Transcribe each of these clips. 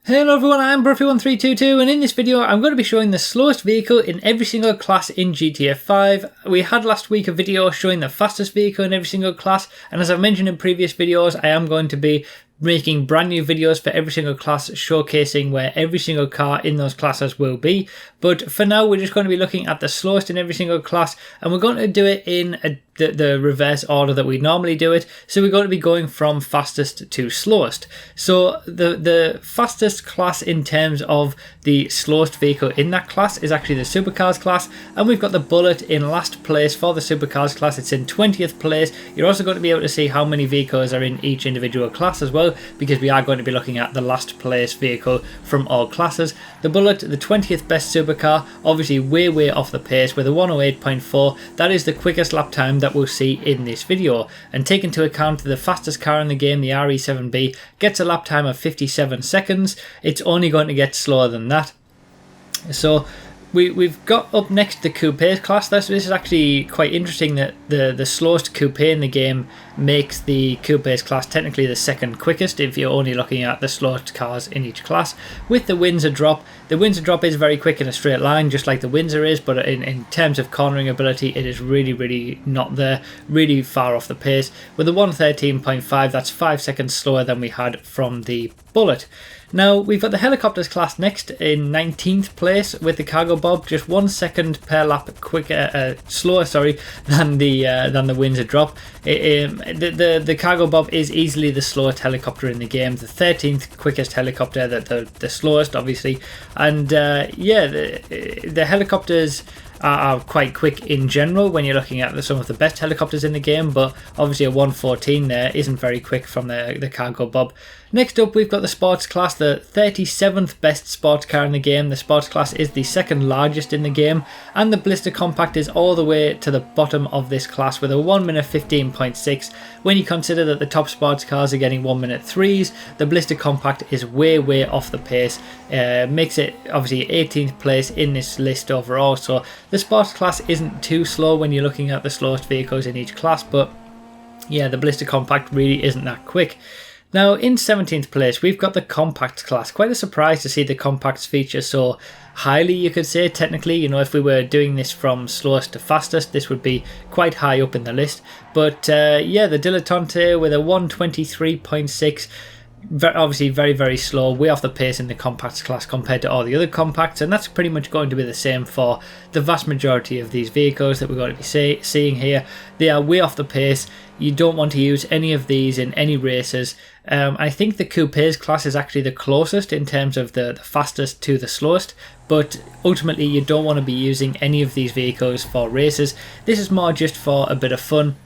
Hello everyone, I'm Bruffy1322 and in this video I'm going to be showing the slowest vehicle in every single class in GTA 5. We had last week a video showing the fastest vehicle in every single class, and as I've mentioned in previous videos, I am going to be making brand new videos for every single class showcasing where every single car in those classes will be. But for now we're just going to be looking at the slowest in every single class, and we're going to do it in the reverse order that we normally do it. So we're going to be going from fastest to slowest. So the fastest class in terms of the slowest vehicle in that class is actually the supercars class, and we've got the Bullet in last place for the supercars class. It's in 20th place. You're also going to be able to see how many vehicles are in each individual class as well, because we are going to be looking at the last place vehicle from all classes. The Bullet, the 20th best supercar, obviously way off the pace with a 108.4. That is the quickest lap time that we'll see in this video, and take into account the fastest car in the game, the RE7B, gets a lap time of 57 seconds. It's only going to get slower than that. So we've got up next the coupe class. This is actually quite interesting that the slowest coupe in the game makes the coupe class technically the second quickest if you're only looking at the slowest cars in each class. With the Windsor drop, the Windsor drop is very quick in a straight line just like the Windsor is, but in terms of cornering ability it is really not there, really far off the pace. With the 113.5, that's 5 seconds slower than we had from the Bullet. Now we've got the helicopters class next in 19th place with the cargo bob, just 1 second per lap slower than the Windsor drop. The cargo bob is easily the slowest helicopter in the game, the 13th quickest helicopter, the slowest obviously, and the helicopters are quite quick in general when you're looking at some of the best helicopters in the game, but obviously a 114 there isn't very quick from the cargo bob. Next up we've got the sports class, the 37th best sports car in the game. The sports class is the second largest in the game, and the blister compact is all the way to the bottom of this class with a 1 minute 15.6. When you consider that the top sports cars are getting 1 minute 3s, the blister compact is way off the pace. Makes it obviously 18th place in this list overall, so the sports class isn't too slow when you're looking at the slowest vehicles in each class, but yeah, the blister compact really isn't that quick. Now in 17th place we've got the compacts class. Quite a surprise to see the compacts feature so highly, you could say. Technically, you know, if we were doing this from slowest to fastest, this would be quite high up in the list, but yeah, the Dilettante with a 123.6, obviously very slow, way off the pace in the compacts class compared to all the other compacts, and that's pretty much going to be the same for the vast majority of these vehicles that we're going to be seeing here. They are way off the pace. You don't want to use any of these in any races. I think the coupes class is actually the closest in terms of the fastest to the slowest, but ultimately you don't want to be using any of these vehicles for races. This is more just for a bit of fun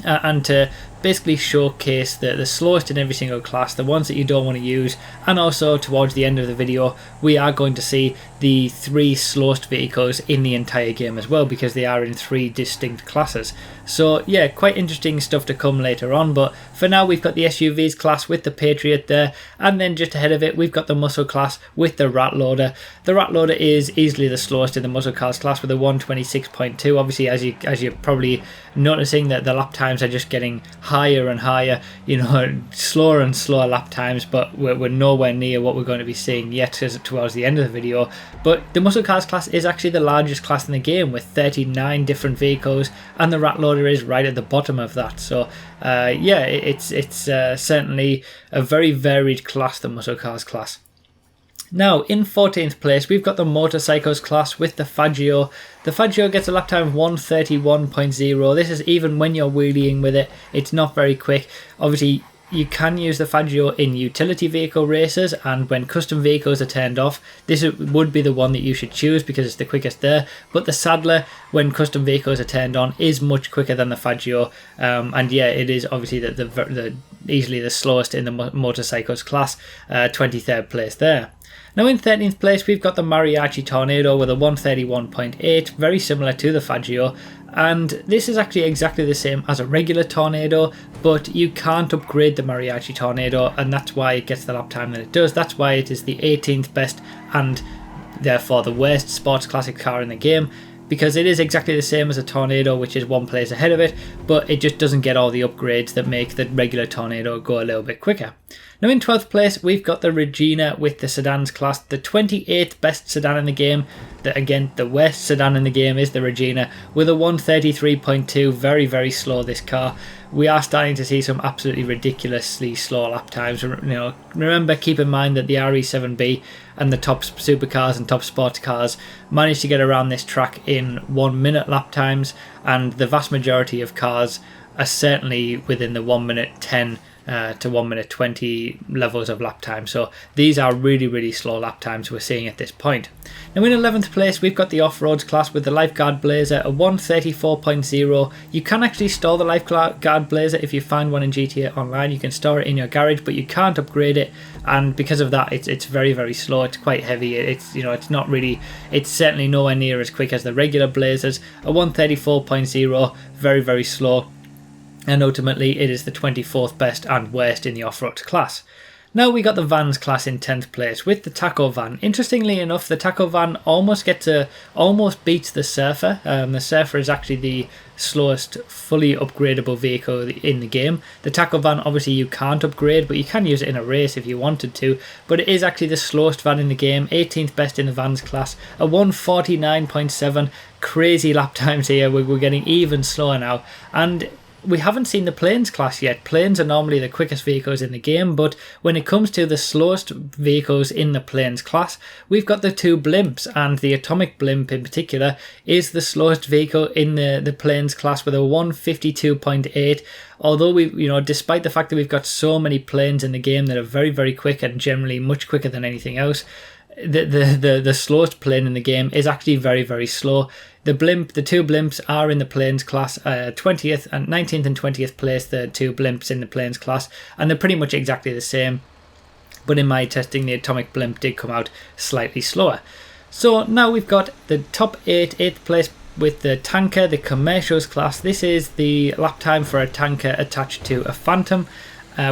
and to basically showcase the slowest in every single class, the ones that you don't want to use. And also towards the end of the video we are going to see the 3 slowest vehicles in the entire game as well, because they are in 3 distinct classes. So yeah, quite interesting stuff to come later on, but for now we've got the SUVs class with the Patriot there, and then just ahead of it we've got the muscle class with the Rat Loader. The Rat Loader is easily the slowest in the muscle cars class with a 126.2. obviously as you're probably noticing that the lap times are just getting higher and higher, you know, slower and slower lap times, but we're nowhere near what we're going to be seeing yet towards the end of the video. But the muscle cars class is actually the largest class in the game with 39 different vehicles, and the Rat Loader is right at the bottom of that. So yeah, it's certainly a very varied class, the muscle cars class. Now in 14th place we've got the motorcycles class with the Faggio. The Faggio gets a lap time of 131.0. This is even when you're wheeling with it, it's not very quick. Obviously you can use the Faggio in utility vehicle races, and when custom vehicles are turned off, this would be the one that you should choose because it's the quickest there. But the Sadler, when custom vehicles are turned on, is much quicker than the Faggio, and yeah, it is obviously the easily the slowest in the motorcycles class, 23rd place there. Now in 13th place we've got the Mariachi Tornado with a 131.8, very similar to the Faggio, and this is actually exactly the same as a regular Tornado, but you can't upgrade the Mariachi Tornado, and that's why it gets the lap time that it does. That's why it is the 18th best and therefore the worst sports classic car in the game. because it is exactly the same as a Tornado, which is 1 place ahead of it, but it just doesn't get all the upgrades that make the regular Tornado go a little bit quicker. Now in 12th place, we've got the Regina with the sedans class, the 28th best sedan in the game. Again, the worst sedan in the game is the Regina with a 133.2, very, very slow this car. We are starting to see some absolutely ridiculously slow lap times. Remember, keep in mind that the RE7B and the top supercars and top sports cars managed to get around this track in 1 minute lap times, and the vast majority of cars are certainly within the 1 minute 10 to 1 minute 20 levels of lap time. So these are really, really slow lap times we're seeing at this point. Now in 11th place, we've got the off-roads class with the Lifeguard Blazer, a 134.0. You can actually store the Lifeguard Blazer if you find one in GTA Online. You can store it in your garage, but you can't upgrade it, and because of that, it's very, very slow. It's quite heavy. It's not really. It's certainly nowhere near as quick as the regular Blazers. A 134.0, very, very slow. And ultimately it is the 24th best and worst in the off-road class. Now we got the vans class in 10th place with the Taco van. Interestingly enough, the Taco van almost beats the Surfer. The Surfer is actually the slowest fully upgradable vehicle in the game. The Taco van, obviously you can't upgrade, but you can use it in a race if you wanted to. But it is actually the slowest van in the game, 18th best in the vans class, a 149.7. Crazy lap times here. We're getting even slower now. And we haven't seen the planes class yet. Planes are normally the quickest vehicles in the game, but when it comes to the slowest vehicles in the planes class, we've got the 2 blimps, and the atomic blimp in particular is the slowest vehicle in the planes class with a 152.8. Although despite the fact that we've got so many planes in the game that are very, very quick and generally much quicker than anything else, the slowest plane in the game is actually very, very slow. The 2 blimps are in the planes class, 20th and 19th and 20th place, the 2 blimps in the planes class, and they're pretty much exactly the same. But in my testing, the atomic blimp did come out slightly slower. So now we've got the top 8th place with the tanker, the commercials class. This is the lap time for a tanker attached to a Phantom,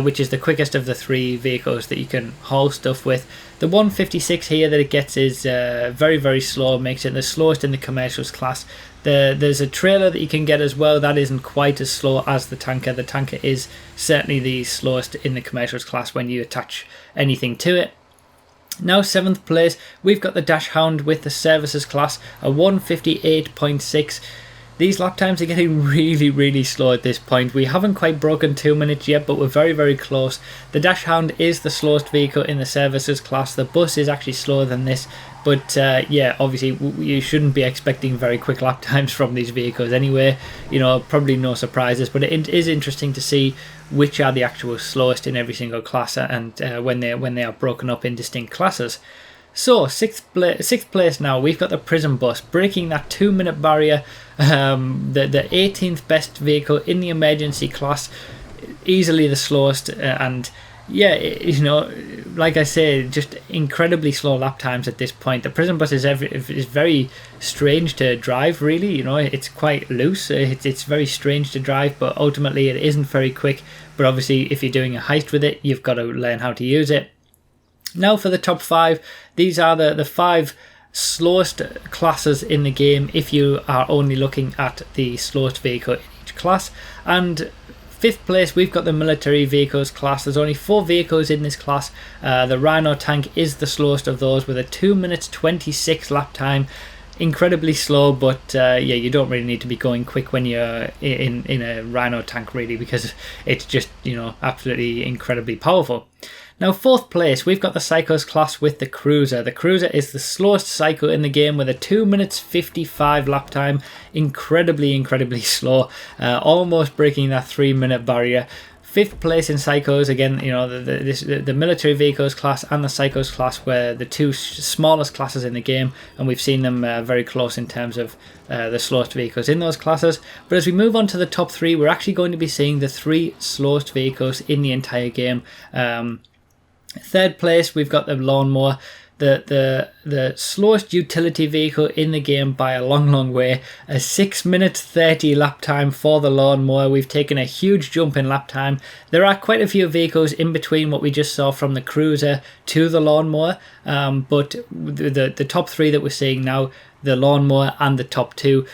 which is the quickest of the 3 vehicles that you can haul stuff with. The 156 here that it gets is very, very slow, makes it the slowest in the commercials class. There's a trailer that you can get as well, that isn't quite as slow as the tanker. The tanker is certainly the slowest in the commercials class when you attach anything to it. Now 7th place, we've got the Dash Hound with the services class, a 158.6. These lap times are getting really, really slow at this point. We haven't quite broken 2 minutes yet, but we're very, very close. The Dash Hound is the slowest vehicle in the services class. The bus is actually slower than this, but yeah, obviously you shouldn't be expecting very quick lap times from these vehicles anyway. Probably no surprises, but it is interesting to see which are the actual slowest in every single class, and when they are broken up in distinct classes. So, 6th place now, we've got the Prison Bus, breaking that 2 minute barrier, the 18th best vehicle in the emergency class, easily the slowest, and yeah, like I say, just incredibly slow lap times at this point. The Prison Bus is very strange to drive, really. It's quite loose, it's very strange to drive, but ultimately it isn't very quick. But obviously if you're doing a heist with it, you've got to learn how to use it. Now for the top 5, these are the 5 slowest classes in the game if you are only looking at the slowest vehicle in each class. And 5th place, we've got the military vehicles class. There's only 4 vehicles in this class. The Rhino tank is the slowest of those with a 2 minutes 26 lap time. Incredibly slow, but yeah, you don't really need to be going quick when you're in a Rhino tank, really, because it's just absolutely incredibly powerful. Now 4th place, we've got the Cycles class with the Cruiser. The Cruiser is the slowest cycle in the game with a 2 minutes 55 lap time. Incredibly, incredibly slow, almost breaking that 3 minute barrier. 5th place in Cycles, again, the military vehicles class and the Cycles class were the 2 smallest classes in the game, and we've seen them very close in terms of the slowest vehicles in those classes. But as we move on to the top 3, we're actually going to be seeing the 3 slowest vehicles in the entire game. 3rd place, we've got the Lawnmower. the slowest utility vehicle in the game by a long way. A 6 minutes 30 lap time for the lawnmower. We've taken a huge jump in lap time. There are quite a few vehicles in between what we just saw from the cruiser to the lawnmower, but the top three that we're seeing now, the lawnmower and the top two,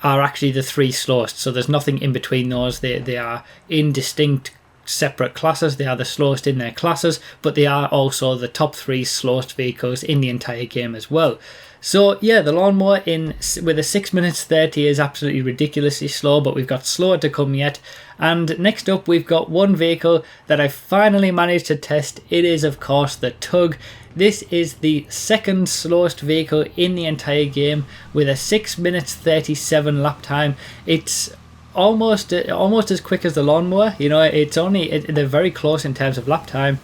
are actually the three slowest. So there's nothing in between those. They are in distinct separate classes. They are the slowest in their classes, but they are also the top three slowest vehicles in the entire game as well. So yeah, the lawnmower with a 6 minutes 30 is absolutely ridiculously slow, but we've got slower to come yet. And next up, we've got one vehicle that I finally managed to test. It is, of course, the Tug. This is the second slowest vehicle in the entire game with a 6 minutes 37 lap time. It's almost as quick as the lawnmower. You know, they're very close in terms of lap time,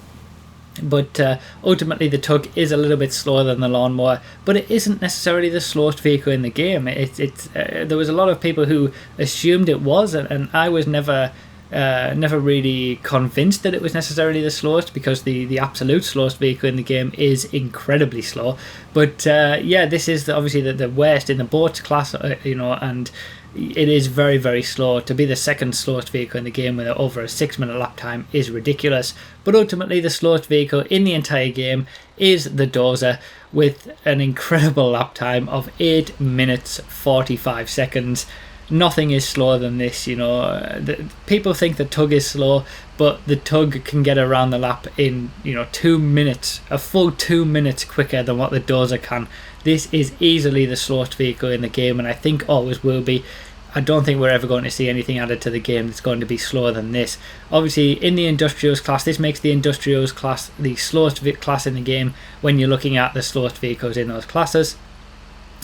but ultimately the Tug is a little bit slower than the lawnmower, but it isn't necessarily the slowest vehicle in the game. There was a lot of people who assumed it was, and I was never really convinced that it was necessarily the slowest, because the absolute slowest vehicle in the game is incredibly slow. But yeah, this is obviously the worst in the boats class, you know, and it is very, very slow. To be the second slowest vehicle in the game with over a 6 minute lap time is ridiculous. But ultimately the slowest vehicle in the entire game is the Dozer with an incredible lap time of 8 minutes 45 seconds. Nothing is slower than this, you know. People think the Tug is slow, but the Tug can get around the lap in, you know, 2 minutes, a full 2 minutes quicker than what the Dozer can. This is easily the slowest vehicle in the game, and I think always will be. I don't think we're ever going to see anything added to the game that's going to be slower than this. Obviously, in the Industrials class, this makes the Industrials class the slowest class in the game when you're looking at the slowest vehicles in those classes.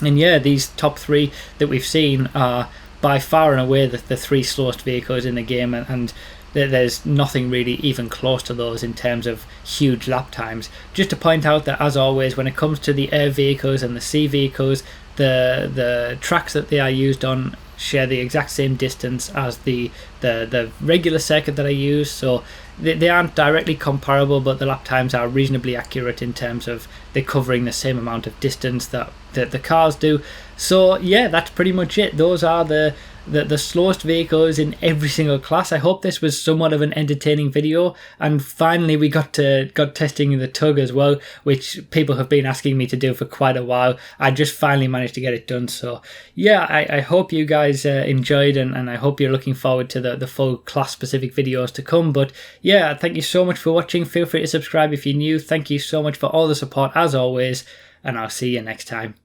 And yeah, these top three that we've seen are by far and away the three slowest vehicles in the game, and there's nothing really even close to those in terms of huge lap times. Just to point out that, as always, when it comes to the air vehicles and the sea vehicles, the tracks that they are used on share the exact same distance as the regular circuit that I use, so they aren't directly comparable, but the lap times are reasonably accurate in terms of they're covering the same amount of distance that the cars do. So yeah, that's pretty much it. Those are the slowest vehicles in every single class. I hope this was somewhat of an entertaining video, and finally we got testing the Tug as well, which people have been asking me to do for quite a while. I just finally managed to get it done. So yeah, I hope you guys enjoyed, and I hope you're looking forward to the full class specific videos to come. But yeah, thank you so much for watching. Feel free to subscribe if you're new. Thank you so much for all the support as always, and I'll see you next time.